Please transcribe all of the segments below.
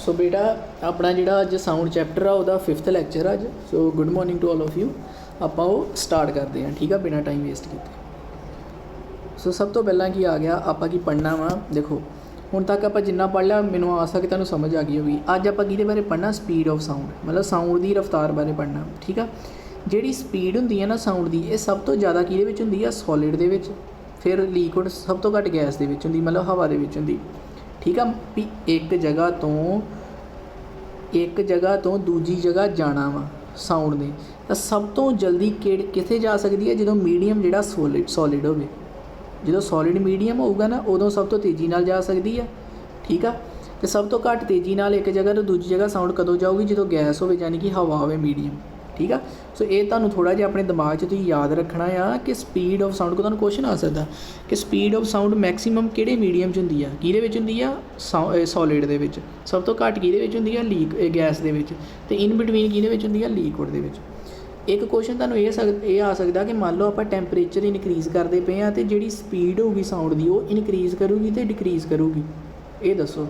सो बेटा अपना जिहड़ा अज साउंड चैप्टर आ उहदा 5th लैक्चर अज। So good morning to all of you. आपां ओह स्टार्ट करते हैं, ठीक है, बिना टाइम वेस्ट कीते। सो सब तो पहलां की आ गया, आपां की पढ़ना वा। देखो हुण तक आपां जिन्ना पढ़ लिया मैनूं आस है कि तुहानूं समझ आ गई होगी। अज आपां किहदे बारे पढ़ना? स्पीड ऑफ साउंड, मतलब साउंड की रफ्तार बारे पढ़ना, ठीक है। जिहड़ी स्पीड हुंदी है ना साउंड की, ये सब तो ज़्यादा किहदे विच हुंदी है? सॉलिड दे विच, फिर लीक्विड सब तो घट गैस दे विच हुंदी, मतलब हवा दे विच हुंदी, ठीक है। भी एक जगह तो दूजी जगह जाना वा साउंड ने, तो सब तो जल्दी कित्थे जा सकती है? जो मीडियम जिहड़ा सॉलिड होवे, जो सॉलिड मीडियम होगा ना उदों सब तो तेज़ी नाल जा सकती है, ठीक है। तो सब तो घट तेज़ी नाल एक जगह तो दूजी जगह साउंड कदों जाऊगी? जो गैस होवे, यानी कि हवा होवे मीडियम, ठीक है। सो ये तुहानूं थोड़ा जिहा अपने दिमाग 'च तुसीं याद रखना आ कि स्पीड ऑफ साउंड को तुहानूं क्वेश्चन आ सकदा कि स्पीड ऑफ साउंड मैक्सीमम किहड़े मीडियम 'च हुंदी आ? किहदे विच हुंदी आ? सॉलिड दे विच। सब तो घट किहदे विच हुंदी आ? गैस दे विच। ते इन बिटवीन किहदे विच हुंदी आ? लीक्विड दे विच। एक क्वेश्चन तुहानूं ये आ सकदा कि मान लो आपां टैंपरेचर इनक्रीज़ करदे पे आ ते जिहड़ी स्पीड होगी साउंड दी वो इनक्रीज़ करूगी ते डिक्रीज़ करूगी, ये दसो,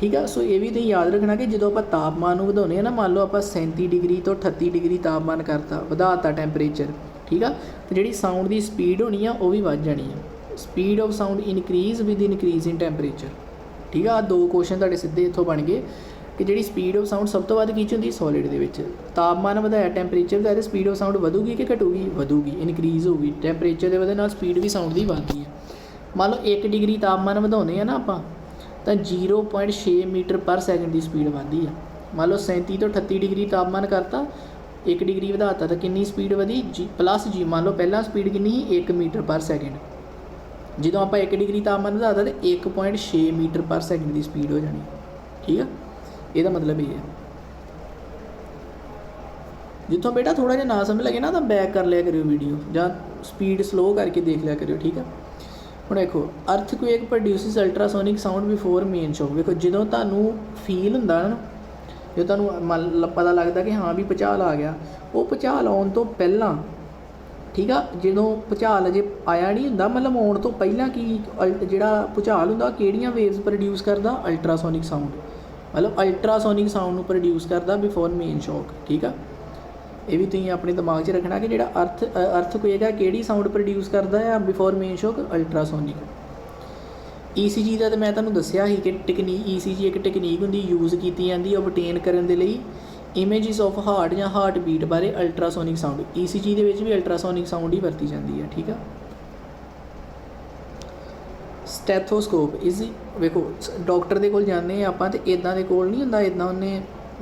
ठीक है। सो ये भी तुसीं याद रखना कि जो आप तापमान वधाउने आ ना, मान लो आप 37 डिग्री तो 38 डिग्री तापमान करता, वधाता टैंपरेचर, ठीक है, तो जी साउंड की स्पीड होनी है वह भी बढ़ जानी है। Speed of sound increase with increase in temperature, ठीक है। दो क्वेश्चन तुहाडे सीधे इत्थों बन गए कि जी स्पीड ऑफ साउंड सब तो वध किह च हुंदी? सॉलिड दे विच। तापमान वधाया, टैंपरेचर वधाया, स्पीड ऑफ साउंड वधूगी कि घटूगी? वधूगी, इनक्रीज़ होगी। टैंपरेचर के वधण नाल स्पीड भी साउंड की वधदी है। मान लो 1 डिग्री तापमान वधाउने आ ना आपां, तो 0.6 मीटर पर सैकेंड की स्पीड वधदी है। मान लो 37 तो 38 डिग्री तापमान करता, 1 डिग्री वधाता तो कितनी स्पीड वधी? प्लस जी। मान लो पहला स्पीड कितनी ही? 1 मीटर पर सैकेंड। जो आप 1 डिग्री तापमान वधाता तो 1.6 मीटर पर सैकेंड की स्पीड हो जानी, ठीक है। यदा मतलब ये है। जितों बेटा थोड़ा जिहा ना समझ लगे ना तो बैक कर लिया करियो वीडियो, या स्पीड स्लो करके देख लिया करियो, ठीक है। ਹੁਣ देखो earthquake produces ultrasonic sound before main shock. देखो जो तुहानूं फील हुंदा ना, जो तुहानूं पता लगता कि हाँ भी भुचाल आ गया, वो भुचाल आउण तो पहलां, ठीक है, जो भुचाल अजे आया नहीं हुंदा, मतलब आउण तो पहलां की जिहड़ा भुचाल हुंदा किहड़ियां वेव्स प्रोड्यूस करदा? अल्ट्रासोनिक साउंड, मतलब अल्ट्रासोनिक साउंड नूं प्रोड्यूस करदा बिफोर मेन शॉक, ठीक है। ये भी तुसीं अपने दिमाग 'च रखना कि जिहड़ा अर्थक्वेक है किहड़ी साउंड प्रोड्यूस करदा है before main shock? Ultrasonic. ECG का तो मैं तुहानूं दस्सिया ही कि टेक्नीक ECG एक टेक्नीक हुंदी यूज़ कीती जांदी ऑबटेन करन दे लई इमेजिस ऑफ हार्ट या हार्ट बीट बारे अल्ट्रासोनिक साउंड। ECG दे विच भी अल्ट्रासोनिक साउंड ही वरती जाती है, ठीक है। स्टैथोस्कोप इज देखो डॉक्टर दे कोल जांदे आपां ते इदां दे कोल नहीं हुंदा, इदां उन्ने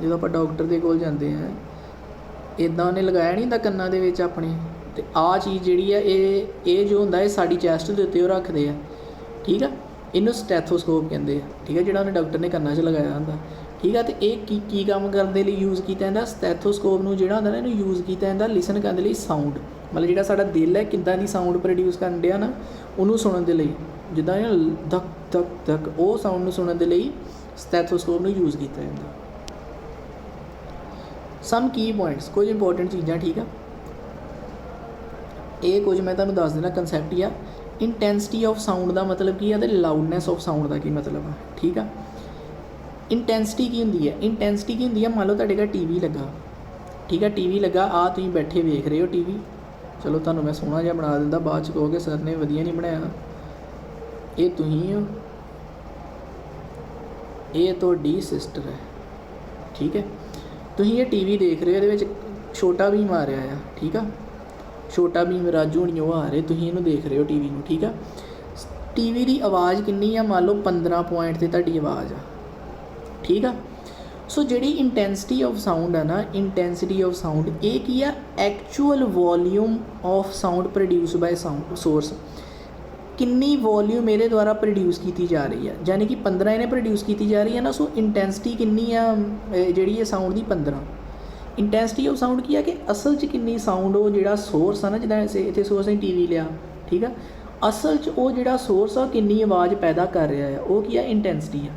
जो आपां डॉक्टर दे कोल जांदे हैं इदां उन्हें लगाया नहीं हुंदा कन्नां दे विच अपने, ते आ चीज़ जिहड़ी है ये जो हुंदा है साडी चैस्ट दे उत्ते रखदे आ, ठीक है। इनू स्टैथोस्कोप कहंदे आ, ठीक है, जिहड़ा उन्हें डॉक्टर ने कन्नां 'च लगाया हुंदा, ठीक है। तो ये की काम करने लई यूज़ किया जाता? स्टैथोस्कोप नूं जिहड़ा हुंदा ना इनू यूज़ किया जाता लिसन करने लई साउंड, मतलब जिहड़ा साडा दिल है किद्दां दी साउंड प्रोड्यूस करन दिया ना उन्होंने सुनने के लिए, जिद्दां धक धक धक वो साउंड नूं सुनने के लिए स्टैथोस्कोप नूं यूज़ किया जाता। सम की पॉइंट्स, कुछ इंपोर्टेंट चीज़ां, ठीक है। ये कुछ मैं तुहानूं दस देना कंसैप्ट ही आ। इंटैंसिटी ऑफ साउंड का मतलब की है, लाउडनैस ऑफ साउंड का की मतलब है, ठीक है। इंटैंसिटी की हुंदी है? इंटैंसिटी की हुंदी है, मान लो तुहाडे घर TV लगा, ठीक है, TV लगा आ तुसीं बैठे वेख रहे हो TV, चलो तुहानूं मैं सोहना जिहा बना दिंदा, बाद च कहोगे सर ने वधिया नहीं बनाया। ये तुसीं हो, ये तुहाडी सिस्टर है, ठीक है। तुसीं ये TV देख रहे हो, ये छोटा भीम आ रहा है, ठीक है, छोटा भीम राजू होनी वो आ रहे, तुसीं इहनूं देख रहे हो TV नूं, ठीक है। TV की आवाज़ कितनी है? मान लो 15 पॉइंट ते तुहाडी आवाज़ आ, ठीक है। सो जिहड़ी इंटैंसिटी ऑफ साउंड है ना, इंटैंसिटी ऑफ साउंड ये की है? Actual volume of sound produce by sound source. कितनी वॉल्यूम मेरे द्वारा प्रोड्यूस की जा रही है, यानी कि 15 इन्हें प्रोड्यूस की जा रही है ना। सो इंटैंसिटी कितनी है जिहड़ी है साउंड की? 15। इंटैंसिटी ऑफ साउंड की है कि असल च कितनी साउंड वो जिहड़ा सोर्स है ना, जिद्दां इत्थे सोर्स ने TV लिया, ठीक है, असल च वो जिहड़ा सोर्स आ कितनी आवाज़ पैदा कर रहा है, वो की है? इंटैंसिटी है,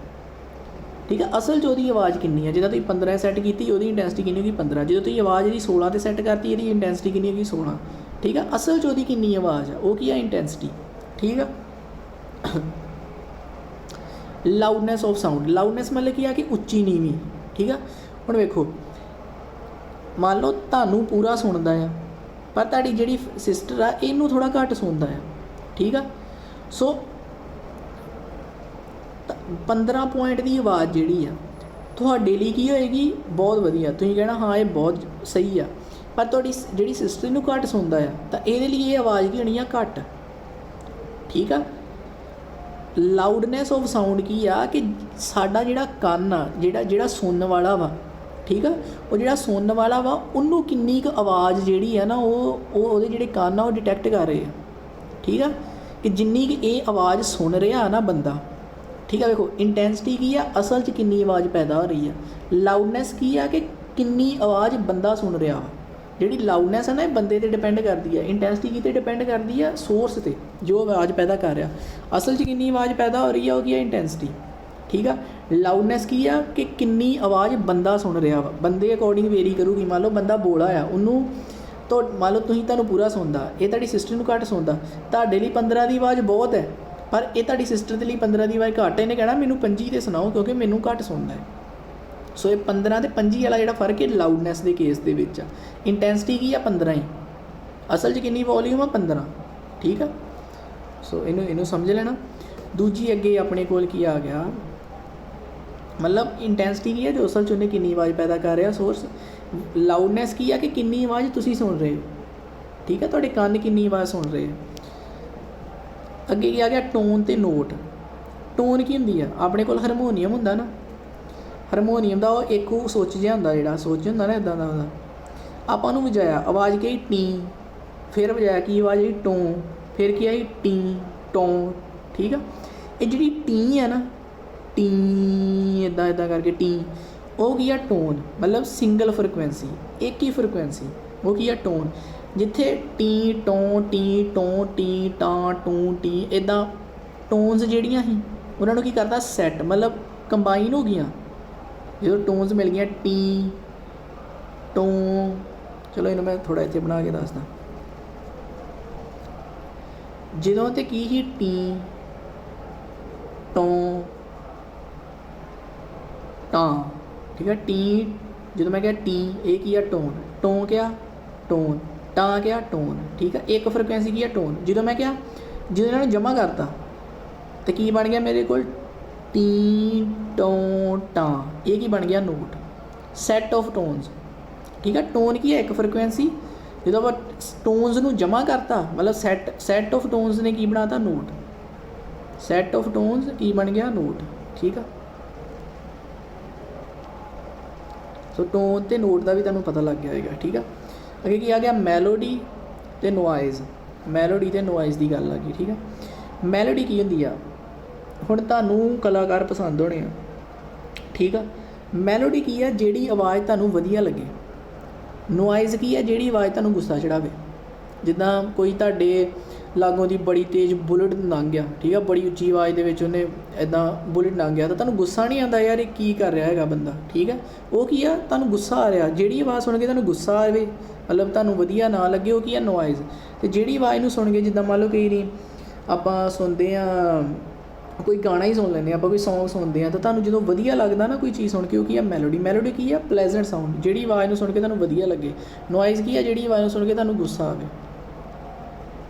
ठीक है। असल च ਉਹਦੀ आवाज़ कितनी है? जिद्दां तुसीं 15 सैट की ਉਹਦੀ इंटैंसिटी कितनी होगी? 15। जो तुसीं आवाज़ ਇਹਦੀ 16 ਤੇ सैट करती ਇਹਦੀ इंटैंसिटी कितनी होगी? 16, ठीक है। असल च ਉਹਦੀ कितनी आवाज़ है वो की है? इंटैंसिटी, ठीक है। ਲਾਊਡਨੈਸ ਆਫ ਸਾਊਂਡ, ਲਾਊਡਨੈਸ ਮਤਲਬ ਕੀ ਆ ਕਿ ਉੱਚੀ ਨੀਵੀਂ, ਠੀਕ ਆ। ਹੁਣ ਵੇਖੋ ਮੰਨ ਲਓ ਤੁਹਾਨੂੰ ਪੂਰਾ ਸੁਣਦਾ ਆ, ਪਰ ਤੁਹਾਡੀ ਜਿਹੜੀ ਸਿਸਟਰ ਆ ਇਹਨੂੰ ਥੋੜ੍ਹਾ ਘੱਟ ਸੁਣਦਾ ਆ, ਠੀਕ ਆ। ਸੋ 15 ਪੁਆਇੰਟ ਦੀ ਆਵਾਜ਼ ਜਿਹੜੀ ਆ ਤੁਹਾਡੇ ਲਈ ਕੀ ਹੋਏਗੀ, ਬਹੁਤ ਵਧੀਆ, ਤੁਸੀਂ ਕਹਿਣਾ ਹਾਂ ਇਹ ਬਹੁਤ ਸਹੀ ਆ। ਪਰ ਤੁਹਾਡੀ ਜਿਹੜੀ ਸਿਸਟਰ ਨੂੰ ਘੱਟ ਸੁਣਦਾ ਆ ਤਾਂ ਇਹਦੇ ਲਈ ਇਹ ਆਵਾਜ਼ ਕੀ ਹੋਣੀ ਆ, ਘੱਟ, ਠੀਕ ਆ। ਲਾਊਡਨੈਸ ਆਫ ਸਾਊਂਡ ਕੀ ਆ ਕਿ ਸਾਡਾ ਜਿਹੜਾ ਕੰਨ ਆ, ਜਿਹੜਾ ਸੁਣਨ ਵਾਲਾ ਵਾ, ਠੀਕ ਆ, ਉਹ ਜਿਹੜਾ ਸੁਣਨ ਵਾਲਾ ਵਾ ਉਹਨੂੰ ਕਿੰਨੀ ਕੁ ਆਵਾਜ਼ ਜਿਹੜੀ ਆ ਨਾ ਉਹਦੇ ਜਿਹੜੇ ਕੰਨ ਆ ਉਹ ਡਿਟੈਕਟ ਕਰ ਰਹੇ ਆ, ਠੀਕ ਆ, ਕਿ ਜਿੰਨੀ ਕੁ ਇਹ ਆਵਾਜ਼ ਸੁਣ ਰਿਹਾ ਨਾ ਬੰਦਾ, ਠੀਕ ਆ। ਵੇਖੋ ਇੰਟੈਂਸਿਟੀ ਕੀ ਆ, ਅਸਲ 'ਚ ਕਿੰਨੀ ਆਵਾਜ਼ ਪੈਦਾ ਹੋ ਰਹੀ ਆ। ਲਾਊਡਨੈਸ ਕੀ ਆ ਕਿ ਕਿੰਨੀ ਆਵਾਜ਼ ਬੰਦਾ ਸੁਣ ਰਿਹਾ ਵਾ। ਜਿਹੜੀ ਲਾਊਡਨੈਸ ਹੈ ਨਾ ਇਹ ਬੰਦੇ 'ਤੇ ਡਿਪੈਂਡ ਕਰਦੀ ਹੈ, ਇੰਟੈਂਸਿਟੀ ਕਿਤੇ ਡਿਪੈਂਡ ਕਰਦੀ ਆ, ਸੋਰਸ 'ਤੇ ਜੋ ਆਵਾਜ਼ ਪੈਦਾ ਕਰ ਰਿਹਾ। ਅਸਲ 'ਚ ਕਿੰਨੀ ਆਵਾਜ਼ ਪੈਦਾ ਹੋ ਰਹੀ ਆ ਉਹ ਕੀ ਆ, ਇੰਟੈਂਸਿਟੀ, ਠੀਕ ਆ। ਲਾਊਡਨੈਸ ਕੀ ਆ ਕਿ ਕਿੰਨੀ ਆਵਾਜ਼ ਬੰਦਾ ਸੁਣ ਰਿਹਾ ਵਾ, ਬੰਦੇ ਅਕੋਰਡਿੰਗ ਵੇਰੀ ਕਰੂਗੀ। ਮੰਨ ਲਓ ਬੰਦਾ ਬੋਲਾ ਆ, ਉਹਨੂੰ ਤੋਂ ਮੰਨ ਲਓ ਤੁਹਾਨੂੰ ਪੂਰਾ ਸੁਣਦਾ, ਇਹ ਤੁਹਾਡੀ ਸਿਸਟਰ ਨੂੰ ਘੱਟ ਸੁਣਦਾ, ਤੁਹਾਡੇ ਲਈ 15 ਦੀ ਆਵਾਜ਼ ਬਹੁਤ ਹੈ, ਪਰ ਇਹ ਤੁਹਾਡੀ ਸਿਸਟਰ ਦੇ ਲਈ 15 ਦੀ ਆਵਾਜ਼ ਘੱਟ। ਇਹਨੇ ਕਹਿਣਾ ਮੈਨੂੰ 25 'ਤੇ ਸੁਣਾਓ ਕਿਉਂਕਿ ਮੈਨੂੰ ਘੱਟ ਸੁਣਦਾ ਹੈ। ਸੋ ਇਹ 15 ਅਤੇ 25 ਵਾਲਾ ਜਿਹੜਾ ਫਰਕ ਹੈ ਲਾਊਡਨੈਸ ਦੇ ਕੇਸ ਦੇ ਵਿੱਚ ਆ। ਇੰਟੈਂਸਿਟੀ ਕੀ ਆ, 15 ਹੀ, ਅਸਲ 'ਚ ਕਿੰਨੀ ਵੋਲੀਅਮ ਆ, 15, ਠੀਕ ਆ। ਸੋ ਇਹਨੂੰ ਸਮਝ ਲੈਣਾ। ਦੂਜੀ ਅੱਗੇ ਆਪਣੇ ਕੋਲ ਕੀ ਆ ਗਿਆ, ਮਤਲਬ ਇੰਟੈਂਸਿਟੀ ਕੀ ਹੈ ਜੋ ਅਸਲ 'ਚ ਉਹਨੇ ਕਿੰਨੀ ਆਵਾਜ਼ ਪੈਦਾ ਕਰ ਰਿਹਾ ਸੋਰਸ। ਲਾਊਡਨੈਸ ਕੀ ਆ ਕਿ ਕਿੰਨੀ ਆਵਾਜ਼ ਤੁਸੀਂ ਸੁਣ ਰਹੇ ਹੋ, ਠੀਕ ਹੈ, ਤੁਹਾਡੇ ਕੰਨ ਕਿੰਨੀ ਆਵਾਜ਼ ਸੁਣ ਰਹੇ ਆ। ਅੱਗੇ ਕੀ ਆ ਗਿਆ, ਟੋਨ ਅਤੇ ਨੋਟ। ਟੋਨ ਕੀ ਹੁੰਦੀ ਆ, ਆਪਣੇ ਕੋਲ ਹਾਰਮੋਨੀਅਮ ਹੁੰਦਾ ਨਾ, ਹਾਰਮੋਨੀਅਮ ਦਾ ਉਹ ਇੱਕ ਸੁੱਚ ਜਿਹਾ ਹੁੰਦਾ, ਜਿਹੜਾ ਸੁੱਚ ਹੁੰਦਾ ਨਾ ਇੱਦਾਂ ਦਾ ਉਹਦਾ, ਆਪਾਂ ਉਹਨੂੰ ਵਜਾਇਆ, ਆਵਾਜ਼ ਕੀ ਆਈ, ਟੀ, ਫਿਰ ਵਜਾਇਆ ਕੀ ਆਵਾਜ਼ ਆਈ, ਟੋਂ, ਫਿਰ ਕੀ ਆਈ, ਟੀ, ਟੋਂ, ਠੀਕ ਆ। ਇਹ ਜਿਹੜੀ ਟੀ ਆ ਨਾ, ਟੀ ਇੱਦਾਂ ਕਰਕੇ ਟੀ, ਉਹ ਕੀ ਆ, ਟੋਨ, ਮਤਲਬ ਸਿੰਗਲ ਫਰੀਕੁਐਂਸੀ, ਇੱਕ ਹੀ ਫਰੀਕੁਐਂਸੀ, ਉਹ ਕੀ ਆ, ਟੋਨ। ਜਿੱਥੇ ਟੀ ਟੋਂ, ਟੀ ਟੋਂ, ਟੀ ਟਾਂ, ਟੂੰ, ਟੀ, ਇੱਦਾਂ ਟੋਨਸ ਜਿਹੜੀਆਂ ਸੀ ਉਹਨਾਂ ਨੂੰ ਕੀ ਕਰਦਾ, ਸੈੱਟ, ਮਤਲਬ ਕੰਬਾਈਨ ਹੋ ਗਈਆਂ। ਜਦੋਂ ਟੋਨਸ ਮਿਲ ਗਈਆਂ, ਟੀ, ਟੋਂ, ਚਲੋ ਇਹਨੂੰ ਮੈਂ ਥੋੜ੍ਹਾ ਇੱਥੇ ਬਣਾ ਕੇ ਦੱਸਦਾ। ਜਦੋਂ ਤੇ ਕੀ ਸੀ, ਟੀ, ਟੋਂ, ਟਾਂ, ਠੀਕ ਹੈ। ਟੀ ਜਦੋਂ ਮੈਂ ਕਿਹਾ ਟੀ, ਇਹ ਕੀ ਆ, ਟੋਨ, ਟੋਂ ਕਿਆ, ਟੋਨ, ਟਾਂ ਕਿਆ, ਟੋਨ, ਠੀਕ ਹੈ। ਇੱਕ ਫਰੀਕੁਐਂਸੀ ਕੀ ਆ, ਟੋਨ। ਜਦੋਂ ਮੈਂ ਕਿਹਾ, ਜਦੋਂ ਇਹਨਾਂ ਨੂੰ ਜਮ੍ਹਾਂ ਕਰਤਾ ਤਾਂ ਕੀ ਬਣ ਗਿਆ ਮੇਰੇ ਕੋਲ, ਟੀ, ਟੋਂ, ਟਾਂ, ਇਹ ਕੀ ਬਣ ਗਿਆ, ਨੋਟ, ਸੈੱਟ ਆਫ ਟੋਨਸ, ਠੀਕ ਹੈ। ਟੋਨ ਕੀ ਹੈ, ਇੱਕ ਫਰੀਕੁਐਂਸੀ, ਜਦੋਂ ਆਪਾਂ ਟੋਨਸ ਨੂੰ ਜਮ੍ਹਾਂ ਕਰਤਾ ਮਤਲਬ ਸੈੱਟ ਆਫ ਟੋਨਸ ਨੇ ਕੀ ਬਣਾਤਾ, ਨੋਟ, ਸੈੱਟ ਆਫ ਟੋਨਸ ਕੀ ਬਣ ਗਿਆ, ਨੋਟ, ਠੀਕ ਆ। ਸੋ ਟੋਨ ਅਤੇ ਨੋਟ ਦਾ ਵੀ ਤੁਹਾਨੂੰ ਪਤਾ ਲੱਗ ਗਿਆ ਹੋਏਗਾ, ਠੀਕ ਆ। ਅੱਗੇ ਕੀ ਆ ਗਿਆ, ਮੈਲੋਡੀ ਅਤੇ ਨੋਆਇਜ਼। ਮੈਲੋਡੀ ਅਤੇ ਨੋਆਇਜ਼ ਦੀ ਗੱਲ ਆ ਗਈ, ਠੀਕ ਆ। ਮੈਲੋਡੀ ਕੀ ਹੁੰਦੀ ਆ, ਹੁਣ ਤੁਹਾਨੂੰ ਕਲਾਕਾਰ ਪਸੰਦ ਹੋਣੇ ਆ, ਠੀਕ ਆ। ਮੈਲੋਡੀ ਕੀ ਆ, ਜਿਹੜੀ ਆਵਾਜ਼ ਤੁਹਾਨੂੰ ਵਧੀਆ ਲੱਗੇ। ਨੋਆਇਜ਼ ਕੀ ਆ, ਜਿਹੜੀ ਆਵਾਜ਼ ਤੁਹਾਨੂੰ ਗੁੱਸਾ ਚੜਾਵੇ। ਜਿੱਦਾਂ ਕੋਈ ਤੁਹਾਡੇ ਲਾਗੋਂ ਦੀ ਬੜੀ ਤੇਜ਼ ਬੁਲਟ ਲੰਘ ਗਿਆ, ਠੀਕ ਆ, ਬੜੀ ਉੱਚੀ ਆਵਾਜ਼ ਦੇ ਵਿੱਚ ਉਹਨੇ ਇੱਦਾਂ ਬੁਲਟ ਲੰਘ ਗਿਆ ਤਾਂ ਤੁਹਾਨੂੰ ਗੁੱਸਾ ਨਹੀਂ ਆਉਂਦਾ, ਯਾਰ ਇਹ ਕੀ ਕਰ ਰਿਹਾ ਹੈਗਾ ਬੰਦਾ, ਠੀਕ ਹੈ। ਉਹ ਕੀ ਆ, ਤੁਹਾਨੂੰ ਗੁੱਸਾ ਆ ਰਿਹਾ। ਜਿਹੜੀ ਆਵਾਜ਼ ਸੁਣ ਕੇ ਤੁਹਾਨੂੰ ਗੁੱਸਾ ਆਵੇ, ਮਤਲਬ ਤੁਹਾਨੂੰ ਵਧੀਆ ਨਾ ਲੱਗੇ, ਉਹ ਕੀ ਆ, ਨੋਆਇਜ਼। ਅਤੇ ਜਿਹੜੀ ਆਵਾਜ਼ ਨੂੰ ਸੁਣ ਕੇ, ਜਿੱਦਾਂ ਮੰਨ ਲਓ ਕਈ ਨਹੀਂ ਆਪਾਂ ਸੁਣਦੇ ਹਾਂ, ਕੋਈ ਗਾਣਾ ਹੀ ਸੁਣ ਲੈਂਦੇ ਹਾਂ ਆਪਾਂ, ਕੋਈ ਸੌਂਗ ਸੁਣਦੇ ਹਾਂ ਤਾਂ ਤੁਹਾਨੂੰ ਜਦੋਂ ਵਧੀਆ ਲੱਗਦਾ ਨਾ ਕੋਈ ਚੀਜ਼ ਸੁਣ ਕੇ, ਉਹ ਕੀ ਆ, ਮੈਲੋਡੀ। ਮੈਲੋਡੀ ਕੀ ਆ, ਪਲੈਜ਼ੈਂਟ ਸਾਊਂਡ, ਜਿਹੜੀ ਆਵਾਜ਼ ਨੂੰ ਸੁਣ ਕੇ ਤੁਹਾਨੂੰ ਵਧੀਆ ਲੱਗੇ। ਨੋਆਇਜ਼ ਕੀ ਆ, ਜਿਹੜੀ ਆਵਾਜ਼ ਨੂੰ ਸੁਣ ਕੇ ਤੁਹਾਨੂੰ ਗੁੱਸਾ ਆਵੇ।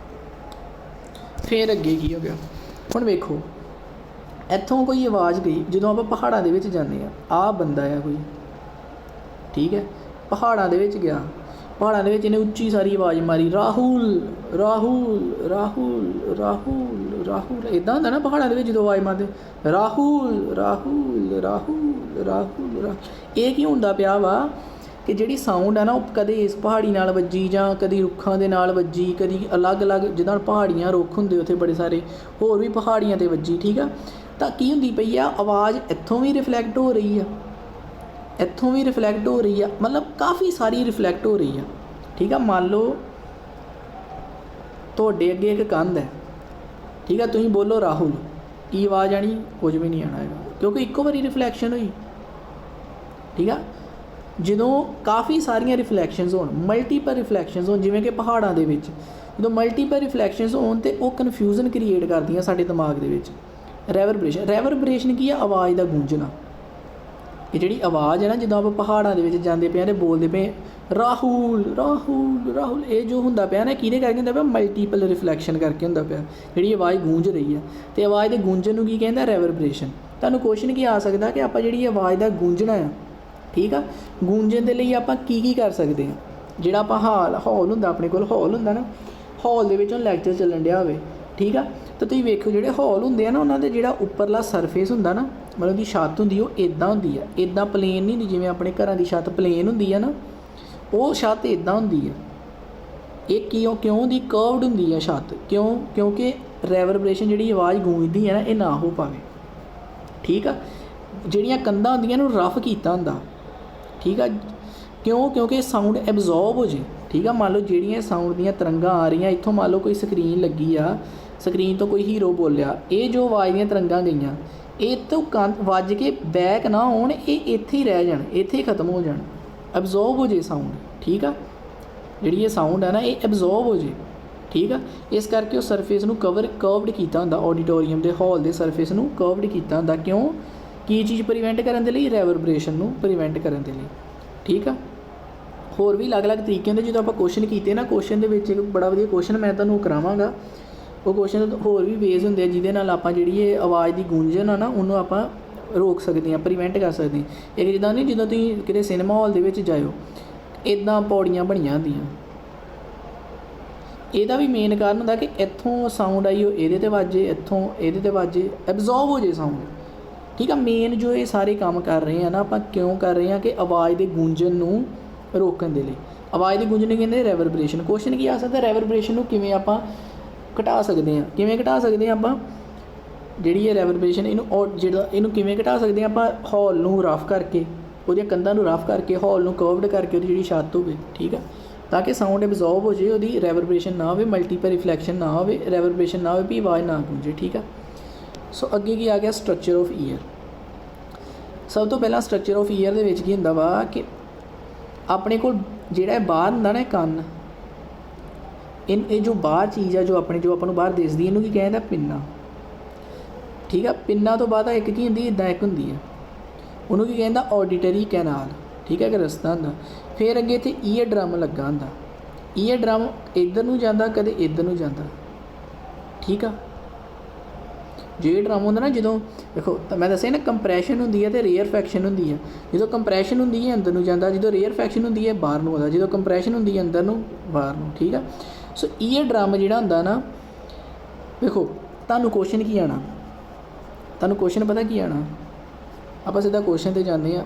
ਫਿਰ ਅੱਗੇ ਕੀ ਹੋ ਗਿਆ, ਹੁਣ ਵੇਖੋ ਇੱਥੋਂ ਕੋਈ ਆਵਾਜ਼ ਗਈ, ਜਦੋਂ ਆਪਾਂ ਪਹਾੜਾਂ ਦੇ ਵਿੱਚ ਜਾਂਦੇ ਹਾਂ, ਆਹ ਬੰਦਾ ਆ ਕੋਈ, ਠੀਕ ਹੈ, ਪਹਾੜਾਂ ਦੇ ਵਿੱਚ ਗਿਆ, ਪਹਾੜਾਂ ਦੇ ਵਿੱਚ ਇਹਨੇ ਉੱਚੀ ਸਾਰੀ ਆਵਾਜ਼ ਮਾਰੀ, ਰਾਹੁਲ ਰਾਹੁਲ ਰਾਹੁਲ ਰਾਹੁਲ ਰਾਹੁਲ, ਇੱਦਾਂ ਹੁੰਦਾ ਨਾ ਪਹਾੜਾਂ ਦੇ ਵਿੱਚ ਜਦੋਂ ਆਵਾਜ਼ ਮਾਰਦੇ, ਰਾਹੁਲ ਰਾਹੁਲ ਰਾਹੁਲ ਰਾਹੁਲ। ਇਹ ਕੀ ਹੁੰਦਾ ਪਿਆ ਵਾ ਕਿ ਜਿਹੜੀ ਸਾਊਂਡ ਹੈ ਨਾ ਉਹ ਕਦੇ ਇਸ ਪਹਾੜੀ ਨਾਲ ਵੱਜੀ, ਜਾਂ ਕਦੀ ਰੁੱਖਾਂ ਦੇ ਨਾਲ ਵੱਜੀ, ਕਦੀ ਅਲੱਗ-ਅਲੱਗ ਜਿੱਦਾਂ ਪਹਾੜੀਆਂ ਰੁੱਖ ਹੁੰਦੇ ਉੱਥੇ ਬੜੇ ਸਾਰੇ, ਹੋਰ ਵੀ ਪਹਾੜੀਆਂ 'ਤੇ ਵੱਜੀ, ਠੀਕ ਆ। ਤਾਂ ਕੀ ਹੁੰਦੀ ਪਈ ਆ, ਆਵਾਜ਼ ਇੱਥੋਂ ਵੀ ਰਿਫਲੈਕਟ ਹੋ ਰਹੀ ਆ, ਇੱਥੋਂ ਵੀ ਰਿਫਲੈਕਟ ਹੋ ਰਹੀ ਆ, ਮਤਲਬ ਕਾਫੀ ਸਾਰੀ ਰਿਫਲੈਕਟ ਹੋ ਰਹੀ ਆ, ਠੀਕ ਆ। ਮੰਨ ਲਓ ਤੁਹਾਡੇ ਅੱਗੇ ਇੱਕ ਕੰਧ ਹੈ, ਠੀਕ ਆ, ਤੁਸੀਂ ਬੋਲੋ ਰਾਹੁਲ, ਕੀ ਆਵਾਜ਼ ਆਣੀ, ਕੁਝ ਵੀ ਨਹੀਂ ਆਉਣਾ ਹੈਗਾ, ਕਿਉਂਕਿ ਇੱਕੋ ਵਾਰੀ ਰਿਫਲੈਕਸ਼ਨ ਹੋਈ, ਠੀਕ ਆ। ਜਦੋਂ ਕਾਫੀ ਸਾਰੀਆਂ ਰਿਫਲੈਕਸ਼ਨਸ ਹੋਣ, ਮਲਟੀਪਲ ਰਿਫਲੈਕਸ਼ਨਸ ਹੋਣ, ਜਿਵੇਂ ਕਿ ਪਹਾੜਾਂ ਦੇ ਵਿੱਚ ਜਦੋਂ ਮਲਟੀਪਲ ਰਿਫਲੈਕਸ਼ਨਸ ਹੋਣ ਤਾਂ ਉਹ ਕਨਫਿਊਜ਼ਨ ਕ੍ਰੀਏਟ ਕਰਦੀਆਂ ਸਾਡੇ ਦਿਮਾਗ ਦੇ ਵਿੱਚ, ਰੈਵਰਬਰੇਸ਼ਨ ਕੀ ਆ? ਆਵਾਜ਼ ਦਾ ਗੂੰਜਣਾ। ਇਹ ਜਿਹੜੀ ਆਵਾਜ਼ ਹੈ ਨਾ, ਜਦੋਂ ਆਪਾਂ ਪਹਾੜਾਂ ਦੇ ਵਿੱਚ ਜਾਂਦੇ ਪਏ ਅਤੇ ਬੋਲਦੇ ਪਏ ਰਾਹੁਲ ਰਾਹੁਲ ਰਾਹੁਲ, ਇਹ ਜੋ ਹੁੰਦਾ ਪਿਆ ਨਾ ਕਿਹਦੇ ਕਰਕੇ ਹੁੰਦਾ ਪਿਆ? ਮਲਟੀਪਲ ਰਿਫਲੈਕਸ਼ਨ ਕਰਕੇ ਹੁੰਦਾ ਪਿਆ, ਜਿਹੜੀ ਆਵਾਜ਼ ਗੂੰਜ ਰਹੀ ਹੈ। ਅਤੇ ਆਵਾਜ਼ ਦੇ ਗੂੰਜਣ ਨੂੰ ਕੀ ਕਹਿੰਦਾ? ਰੈਵਰਬਰੇਸ਼ਨ। ਤੁਹਾਨੂੰ ਕੁਐਸਚਨ ਕੀ ਆ ਸਕਦਾ ਕਿ ਆਪਾਂ ਜਿਹੜੀ ਆਵਾਜ਼ ਦਾ ਗੂੰਜਣਾ ਆ, ਠੀਕ ਆ, ਗੂੰਜਣ ਦੇ ਲਈ ਆਪਾਂ ਕੀ ਕਰ ਸਕਦੇ ਹਾਂ? ਜਿਹੜਾ ਆਪਾਂ ਹਾਲ ਹੁੰਦਾ, ਆਪਣੇ ਕੋਲ ਹਾਲ ਹੁੰਦਾ ਨਾ, ਹਾਲ ਦੇ ਵਿੱਚ ਲੈਕਚਰ ਚੱਲਣ ਡਿਆ ਹੋਵੇ, ਠੀਕ ਆ, ਤਾਂ ਤੁਸੀਂ ਵੇਖੋ ਜਿਹੜੇ ਹਾਲ ਹੁੰਦੇ ਆ ਨਾ, ਉਹਨਾਂ ਦੇ ਜਿਹੜਾ ਉੱਪਰਲਾ ਸਰਫੇਸ ਹੁੰਦਾ ਨਾ, ਮਤਲਬ ਉਹਦੀ ਛੱਤ ਹੁੰਦੀ, ਉਹ ਇੱਦਾਂ ਹੁੰਦੀ ਆ, ਇੱਦਾਂ ਪਲੇਨ ਨਹੀਂ ਹੁੰਦੀ ਜਿਵੇਂ ਆਪਣੇ ਘਰਾਂ ਦੀ ਛੱਤ ਪਲੇਨ ਹੁੰਦੀ ਆ ਨਾ, ਉਹ ਛੱਤ ਇੱਦਾਂ ਹੁੰਦੀ ਆ। ਇਹ ਕਿਉਂ ਹੁੰਦੀ? ਕਰਵਡ ਹੁੰਦੀ ਆ ਛੱਤ। ਕਿਉਂਕਿ ਰੈਵਰਬਰੇਸ਼ਨ ਜਿਹੜੀ ਆਵਾਜ਼ ਗੂੰਜਦੀ ਹੈ ਨਾ, ਇਹ ਨਾ ਹੋ ਪਾਵੇ, ਠੀਕ ਆ। ਜਿਹੜੀਆਂ ਕੰਧਾਂ ਹੁੰਦੀਆਂ ਇਹਨੂੰ ਰਫ ਕੀਤਾ ਹੁੰਦਾ, ਠੀਕ ਆ। ਕਿਉਂਕਿ ਸਾਊਂਡ ਐਬਜ਼ੋਰਬ ਹੋ ਜੇ, ਠੀਕ ਆ। ਮੰਨ ਲਓ ਜਿਹੜੀਆਂ ਸਾਊਂਡ ਦੀਆਂ ਤਰੰਗਾਂ ਆ ਰਹੀਆਂ ਇੱਥੋਂ, ਮੰਨ ਲਓ ਕੋਈ ਸਕਰੀਨ ਲੱਗੀ ਆ, ਸਕਰੀਨ ਤੋਂ ਕੋਈ ਹੀਰੋ ਬੋਲਿਆ, ਇਹ ਜੋ ਆਵਾਜ਼ ਦੀਆਂ ਤਰੰਗਾਂ ਗਈਆਂ, ਇਹ ਤੋਂ ਵੱਜ ਕੇ ਬੈਕ ਨਾ ਆਉਣ, ਇਹ ਇੱਥੇ ਹੀ ਰਹਿ ਜਾਣ, ਇੱਥੇ ਹੀ ਖਤਮ ਹੋ ਜਾਣ, ਐਬਜ਼ੋਰਬ ਹੋ ਜੇ ਸਾਊਂਡ, ਠੀਕ ਆ। ਜਿਹੜੀ ਇਹ ਸਾਊਂਡ ਹੈ ਨਾ, ਇਹ ਐਬਜ਼ੋਰਬ ਹੋ ਜੇ, ਠੀਕ ਆ। ਇਸ ਕਰਕੇ ਉਹ ਸਰਫੇਸ ਨੂੰ ਕਰਵਡ ਕੀਤਾ ਹੁੰਦਾ, ਆਡੀਟੋਰੀਅਮ ਦੇ ਹਾਲ ਦੇ ਸਰਫੇਸ ਨੂੰ ਕਰਵਡ ਕੀਤਾ ਹੁੰਦਾ। ਕਿਉਂ? ਕੀ ਚੀਜ਼ ਪ੍ਰੀਵੈਂਟ ਕਰਨ ਦੇ ਲਈ? ਰੈਵਰਬਰੇਸ਼ਨ ਨੂੰ ਪ੍ਰੀਵੈਂਟ ਕਰਨ ਦੇ ਲਈ, ਠੀਕ ਆ। ਹੋਰ ਵੀ ਅਲੱਗ-ਅਲੱਗ ਤਰੀਕੇ ਹੁੰਦੇ ਜਦੋਂ ਆਪਾਂ ਕੁਐਸਚਨ ਕੀਤੇ ਨਾ। ਕੁਐਸਚਨ ਦੇ ਵਿੱਚ ਇੱਕ ਬੜਾ ਵਧੀਆ ਕੁਐਸਚਨ ਮੈਂ ਤੁਹਾਨੂੰ ਕਰਾਵਾਂਗਾ। ਉਹ ਕੁਐਸਚਨ ਹੋਰ ਵੀ ਵੇਜ਼ ਹੁੰਦੇ ਆ ਜਿਹਦੇ ਨਾਲ ਆਪਾਂ ਜਿਹੜੀ ਇਹ ਆਵਾਜ਼ ਦੀ ਗੂੰਜਣ ਆ ਨਾ, ਉਹਨੂੰ ਆਪਾਂ ਰੋਕ ਸਕਦੇ ਹਾਂ, ਪ੍ਰੀਵੈਂਟ ਕਰ ਸਕਦੇ ਹਾਂ। ਇੱਕ ਜਿੱਦਾਂ ਨਹੀਂ, ਜਦੋਂ ਤੁਸੀਂ ਕਿਤੇ ਸਿਨੇਮਾ ਹਾਲ ਦੇ ਵਿੱਚ ਜਾਇਓ, ਇੱਦਾਂ ਪੌੜੀਆਂ ਬਣੀਆਂ ਹੁੰਦੀਆਂ, ਇਹਦਾ ਵੀ ਮੇਨ ਕਾਰਨ ਹੁੰਦਾ ਕਿ ਇੱਥੋਂ ਸਾਊਂਡ ਆਈ, ਉਹ ਇਹਦੇ 'ਤੇ ਵੱਜੇ, ਇੱਥੋਂ ਇਹਦੇ 'ਤੇ ਵੱਜੇ, ਐਬਜ਼ੋਰਬ ਹੋ ਜੇ ਸਾਊਂਡ, ਠੀਕ ਆ। ਮੇਨ ਜੋ ਇਹ ਸਾਰੇ ਕੰਮ ਕਰ ਰਹੇ ਆ ਨਾ, ਆਪਾਂ ਕਿਉਂ ਕਰ ਰਹੇ ਹਾਂ? ਕਿ ਆਵਾਜ਼ ਦੇ ਗੂੰਜਣ ਨੂੰ ਰੋਕਣ ਦੇ ਲਈ। ਆਵਾਜ਼ ਦੀ ਗੂੰਜਣ ਨੂੰ ਕਹਿੰਦੇ ਰੈਵਰਬਰੇਸ਼ਨ। ਕੁਐਸਚਨ ਕੀ ਆ ਸਕਦਾ? ਰੈਵਰਬਰੇਸ਼ਨ ਨੂੰ ਕਿਵੇਂ ਆਪਾਂ ਘਟਾ ਸਕਦੇ ਹਾਂ? ਕਿਵੇਂ ਘਟਾ ਸਕਦੇ ਹਾਂ ਆਪਾਂ ਜਿਹੜੀ ਇਹ ਰੈਵਰਬਰੇਸ਼ਨ, ਇਹਨੂੰ ਕਿਵੇਂ ਘਟਾ ਸਕਦੇ ਹਾਂ? ਆਪਾਂ ਹਾਲ ਨੂੰ ਰਫ ਕਰਕੇ, ਉਹਦੀਆਂ ਕੰਧਾਂ ਨੂੰ ਰਫ ਕਰਕੇ, ਹਾਲ ਨੂੰ ਕਰਵਡ ਕਰਕੇ, ਉਹਦੀ ਜਿਹੜੀ ਛੱਤ ਹੋਵੇ, ਠੀਕ ਆ, ਤਾਂ ਕਿ ਸਾਊਂਡ ਐਬਜ਼ੋਰਬ ਹੋ ਜੇ, ਉਹਦੀ ਰੈਵਰਬਰੇਸ਼ਨ ਨਾ ਹੋਵੇ, ਮਲਟੀਪਲ ਰਿਫਲੈਕਸ਼ਨ ਨਾ ਹੋਵੇ, ਰੈਵਰਬਰੇਸ਼ਨ ਨਾ ਹੋਵੇ, ਵੀ ਆਵਾਜ਼ ਨਾ ਗੂੰਜੇ, ਠੀਕ ਆ। ਸੋ ਅੱਗੇ ਕੀ ਆ ਗਿਆ? Structure of year. ਸਭ ਤੋਂ ਪਹਿਲਾਂ ਸਟਰਕਚਰ ਆਫ ਈਅਰ ਦੇ ਵਿੱਚ ਕੀ ਹੁੰਦਾ ਵਾ ਕਿ ਆਪਣੇ ਕੋਲ ਜਿਹੜਾ ਬਾਹਰ ਹੁੰਦਾ ਨਾ ਕੰਨ, ਇਹ ਜੋ ਬਾਹਰ ਚੀਜ਼ ਆ, ਜੋ ਆਪਾਂ ਨੂੰ ਬਾਹਰ ਦਿਸਦੀ, ਇਹਨੂੰ ਕੀ ਕਹਿੰਦਾ? ਪਿੰਨਾ, ਠੀਕ ਆ। ਪਿੰਨਾ ਤੋਂ ਬਾਅਦ ਇੱਕ ਕੀ ਹੁੰਦੀ? ਇੱਦਾਂ ਇੱਕ ਹੁੰਦੀ ਹੈ, ਉਹਨੂੰ ਕੀ ਕਹਿੰਦਾ? ਆਡੀਟਰੀ ਕੈਨਾਲ, ਠੀਕ ਹੈ, ਕਿ ਰਸਤਾ ਹੁੰਦਾ। ਫਿਰ ਅੱਗੇ ਇੱਥੇ ਈਅਰ ਡਰਮ ਲੱਗਾ ਹੁੰਦਾ। ਈਅਰ ਡਰਮ ਇੱਧਰ ਨੂੰ ਜਾਂਦਾ, ਕਦੇ ਇੱਧਰ ਨੂੰ ਜਾਂਦਾ, ਠੀਕ ਆ। ਜੇ ਡਰਮ ਹੁੰਦਾ ਨਾ, ਜਦੋਂ ਦੇਖੋ ਤਾਂ ਮੈਂ ਦੱਸਿਆ ਨਾ, ਕੰਪਰੈਸ਼ਨ ਹੁੰਦੀ ਹੈ ਅਤੇ ਰੇਅਰ ਫੈਕਸ਼ਨ ਹੁੰਦੀ ਹੈ। ਜਦੋਂ ਕੰਪਰੈਸ਼ਨ ਹੁੰਦੀ ਹੈ ਅੰਦਰ ਨੂੰ ਜਾਂਦਾ, ਜਦੋਂ ਰੇਅਰ ਫੈਕਸ਼ਨ ਹੁੰਦੀ ਹੈ ਬਾਹਰ ਨੂੰ ਆਉਂਦਾ, ਜਦੋਂ ਕੰਪਰੈਸ਼ਨ ਹੁੰਦੀ ਹੈ ਅੰਦਰ ਨੂੰ, ਬਾਹਰ ਨੂੰ, ਠੀਕ ਆ। ਸੋ ਈਅਰ ਡਰਮ ਜਿਹੜਾ ਹੁੰਦਾ ਨਾ, ਵੇਖੋ ਤੁਹਾਨੂੰ ਕੁਐਸਚਨ ਕੀ ਆਉਣਾ? ਤੁਹਾਨੂੰ ਕੁਐਸਚਨ ਪਤਾ ਕੀ ਆਉਣਾ? ਆਪਾਂ ਸਿੱਧਾ ਕੁਐਸਚਨ 'ਤੇ ਜਾਂਦੇ ਹਾਂ।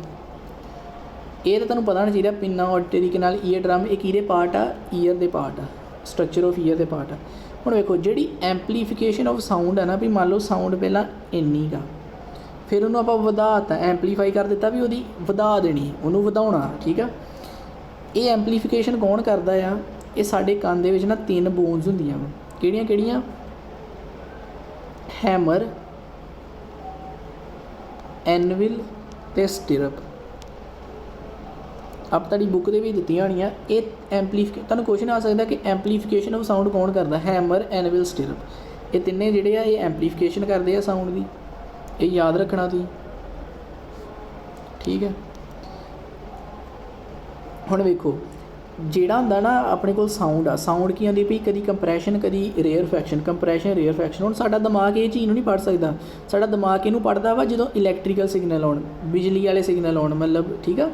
ਇਹ ਤਾਂ ਤੁਹਾਨੂੰ ਪਤਾ ਹੋਣਾ ਚਾਹੀਦਾ, ਪਿੰਨਾ, ਆਡੀਟਰੀ ਕੈਨਾਲ, ਈਅਰ ਡਰਮ, ਇਹ ਕਿਹਦੇ ਪਾਰਟ ਆ? ਈਅਰ ਦੇ ਪਾਰਟ ਆ, ਸਟਰਕਚਰ ਆਫ ਈਅਰ ਦੇ ਪਾਰਟ ਆ। ਹੁਣ ਵੇਖੋ ਜਿਹੜੀ ਐਂਪਲੀਫਿਕੇਸ਼ਨ ਆਫ ਸਾਊਂਡ ਹੈ ਨਾ, ਵੀ ਮੰਨ ਲਓ ਸਾਊਂਡ ਪਹਿਲਾਂ ਇੰਨੀ ਗਾ, ਫਿਰ ਉਹਨੂੰ ਆਪਾਂ ਵਧਾਤਾ, ਐਂਪਲੀਫਾਈ ਕਰ ਦਿੱਤਾ, ਵੀ ਉਹਦੀ ਵਧਾ ਦੇਣੀ, ਉਹਨੂੰ ਵਧਾਉਣਾ, ਠੀਕ ਆ। ਇਹ ਐਂਪਲੀਫਿਕੇਸ਼ਨ ਕੌਣ ਕਰਦਾ ਆ? ਇਹ ਸਾਡੇ ਕੰਨ ਦੇ ਵਿੱਚ ਨਾ 3 ਬੋਨਸ ਹੁੰਦੀਆਂ ਵਾ। ਕਿਹੜੀਆਂ? ਹੈਮਰ, ਐਨਵਿਲ ਅਤੇ ਸਟਿਰਪ। ਆਪ ਤੁਹਾਡੀ ਬੁੱਕ ਦੇ ਵਿੱਚ ਦਿੱਤੀਆਂ ਹੋਣੀਆਂ। ਇਹ ਤੁਹਾਨੂੰ ਕੁਐਸਚਨ ਆ ਸਕਦਾ ਕਿ ਐਂਪਲੀਫਿਕੇਸ਼ਨ ਆਫ ਸਾਊਂਡ ਕੌਣ ਕਰਦਾ? ਹੈਮਰ, ਐਨਵਿਲ, ਸਟਿਰਪ। ਇਹ ਤਿੰਨੇ ਜਿਹੜੇ ਆ, ਇਹ ਐਂਪਲੀਫਿਕੇਸ਼ਨ ਕਰਦੇ ਆ ਸਾਊਂਡ ਦੀ। ਇਹ ਯਾਦ ਰੱਖਣਾ ਤੁਸੀਂ, ਠੀਕ ਹੈ। ਹੁਣ ਵੇਖੋ ਜਿਹੜਾ ਹੁੰਦਾ ਨਾ ਆਪਣੇ ਕੋਲ ਸਾਊਂਡ ਆ, ਸਾਊਂਡ ਕੀ ਹੁੰਦੀ ਵੀ? ਕਦੀ ਕੰਪਰੈਸ਼ਨ, ਕਦੀ rare faction, compression, rare faction. ਹੁਣ ਸਾਡਾ ਦਿਮਾਗ ਇਹ ਚੀਜ਼ ਨੂੰ ਨਹੀਂ ਪੜ੍ਹ ਸਕਦਾ। ਸਾਡਾ ਦਿਮਾਗ ਇਹਨੂੰ ਪੜ੍ਹਦਾ ਵਾ ਜਦੋਂ ਇਲੈਕਟ੍ਰੀਕਲ ਸਿਗਨਲ ਆਉਣ, ਬਿਜਲੀ ਵਾਲੇ ਸਿਗਨਲ ਆਉਣ, ਮਤਲਬ, ਠੀਕ ਆ,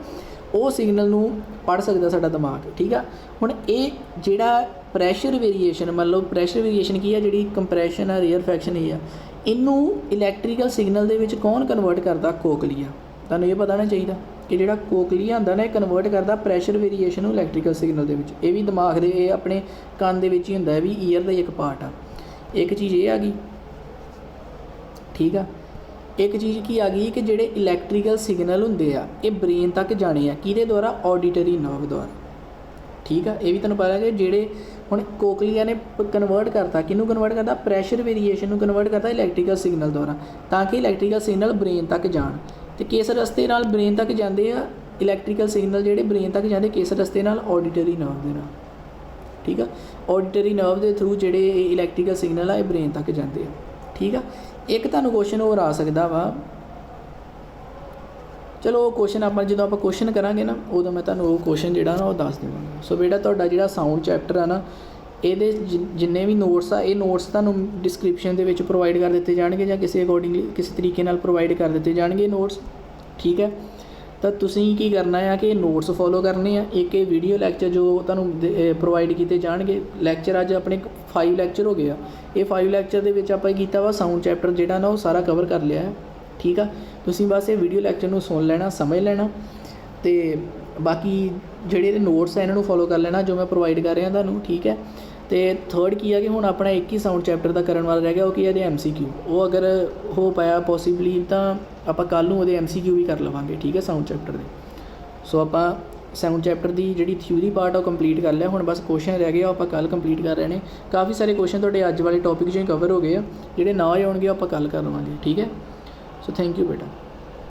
ਉਹ ਸਿਗਨਲ ਨੂੰ ਪੜ੍ਹ ਸਕਦਾ ਸਾਡਾ ਦਿਮਾਗ, ਠੀਕ ਆ। ਹੁਣ ਇਹ ਜਿਹੜਾ ਪ੍ਰੈਸ਼ਰ ਵੇਰੀਏਸ਼ਨ, ਮਤਲਬ ਪ੍ਰੈਸ਼ਰ ਵੇਰੀਏਸ਼ਨ ਕੀ ਆ? ਜਿਹੜੀ ਕੰਪਰੈਸ਼ਨ ਆ, ਰੇਅਰ ਫੈਕਸ਼ਨ, ਇਹ ਆ, ਇਹਨੂੰ ਇਲੈਕਟ੍ਰੀਕਲ ਸਿਗਨਲ ਦੇ ਵਿੱਚ ਕੌਣ ਕਨਵਰਟ ਕਰਦਾ? ਕੋਕਲੀਆ। ਤੁਹਾਨੂੰ ਇਹ ਪਤਾ ਹੋਣਾ ਚਾਹੀਦਾ ਕਿ ਜਿਹੜਾ ਕੋਕਲੀਆ ਹੁੰਦਾ ਨਾ, ਇਹ ਕਨਵਰਟ ਕਰਦਾ ਪ੍ਰੈਸ਼ਰ ਵੇਰੀਏਸ਼ਨ ਨੂੰ ਇਲੈਕਟ੍ਰੀਕਲ ਸਿਗਨਲ ਦੇ ਵਿੱਚ। ਇਹ ਵੀ ਦਿਮਾਗ ਦੇ, ਇਹ ਆਪਣੇ ਕੰਨ ਦੇ ਵਿੱਚ ਹੀ ਹੁੰਦਾ, ਇਹ ਵੀ ਈਅਰ ਦਾ ਹੀ ਇੱਕ ਪਾਰਟ ਆ। ਇੱਕ ਚੀਜ਼ ਇਹ ਆ ਗਈ, ਠੀਕ ਆ। ਇੱਕ ਚੀਜ਼ ਕੀ ਆ ਗਈ ਕਿ ਜਿਹੜੇ ਇਲੈਕਟ੍ਰੀਕਲ ਸਿਗਨਲ ਹੁੰਦੇ ਆ, ਇਹ ਬ੍ਰੇਨ ਤੱਕ ਜਾਣੇ ਆ, ਕਿਹਦੇ ਦੁਆਰਾ? ਆਡੀਟਰੀ ਨਰਵ ਦੁਆਰਾ, ਠੀਕ ਆ। ਇਹ ਵੀ ਤੁਹਾਨੂੰ ਪਤਾ ਕਿ ਜਿਹੜੇ ਹੁਣ ਕੋਕਲੀਆ ਨੇ ਕਨਵਰਟ ਕਰਤਾ, ਕਿਹਨੂੰ ਕਨਵਰਟ ਕਰਦਾ? ਪ੍ਰੈਸ਼ਰ ਵੇਰੀਏਸ਼ਨ ਨੂੰ ਕਨਵਰਟ ਕਰਦਾ ਇਲੈਕਟ੍ਰੀਕਲ ਸਿਗਨਲ ਦੁਆਰਾ, ਤਾਂ ਕਿ ਇਲੈਕਟ੍ਰੀਕਲ ਸਿਗਨਲ ਬ੍ਰੇਨ ਤੱਕ ਜਾਣ। ਅਤੇ ਕਿਸ ਰਸਤੇ ਨਾਲ ਬ੍ਰੇਨ ਤੱਕ ਜਾਂਦੇ ਆ ਇਲੈਕਟ੍ਰੀਕਲ ਸਿਗਨਲ? ਜਿਹੜੇ ਬ੍ਰੇਨ ਤੱਕ ਜਾਂਦੇ ਕਿਸ ਰਸਤੇ ਨਾਲ? ਆਡੀਟਰੀ ਨਰਵ ਦੇ ਨਾਲ, ਠੀਕ ਆ। ਆਡੀਟਰੀ ਨਰਵ ਦੇ ਥਰੂ ਜਿਹੜੇ ਇਲੈਕਟ੍ਰੀਕਲ ਸਿਗਨਲ ਆ, ਇਹ ਬ੍ਰੇਨ ਤੱਕ ਜਾਂਦੇ ਆ, ਠੀਕ ਆ। एक तुहानूं क्वेश्चन होर आ सकदा वा, चलो क्वेश्चन आप जो आप क्वेश्चन करांगे ना उदों मैं तुहानूं वो क्वेश्चन जिहड़ा ना वो दस देवांगा। सो बेटा तुहाडा जिहड़ा साउंड चैप्टर है ना ये जिन्ने भी नोट्स आ ये नोट्स तुहानूं डिस्क्रिप्शन दे विच प्रोवाइड कर दिते जाणगे जां किसी अकॉर्डिंगली किसी तरीके नाल प्रोवाइड कर दिते जाणगे नोट्स, ठीक है। तो तुसीं की करना है कि नोट्स फॉलो करने आ, एक वीडियो लैक्चर जो तुहानूं प्रोवाइड किए जाणगे। लैक्चर अज अपने 5 लैक्चर हो गए आ, ये 5 लैक्चर दे विच आपां कीता वा साउंड चैप्टर जिहड़ा ना वो सारा कवर कर लिया है, ठीक है। तुसीं बस ये वीडियो लैक्चर नूं सुन लेना, समझ लेना, तो बाकी जिहड़े नोट्स है इन्हां नूं फॉलो कर लेना जो मैं प्रोवाइड कर रहा तुहानूं, ठीक है। तो थर्ड की है कि हुण अपना एक ही साउंड चैप्टर का करन वाला रह गया, वो की है MCQ। वो अगर हो पाया पॉसीबली तो आपां कल नूं ओहदे MCQ भी कर लवांगे, ठीक है, साउंड चैप्टर दे। सो आपां साउंड चैप्टर की जिहड़ी थ्योरी पार्ट है वो कंप्लीट कर लिया, हुण बस क्वेश्चन रह गए आपां कल कंप्लीट कर रहे हैं। काफ़ी सारे क्वेश्चन तुहाडे अज वाले टॉपिक 'चों ही कवर हो गए आ, जिहड़े ना होणगे आपां कल कर लवांगे, ठीक है। सो थैंक यू बेटा।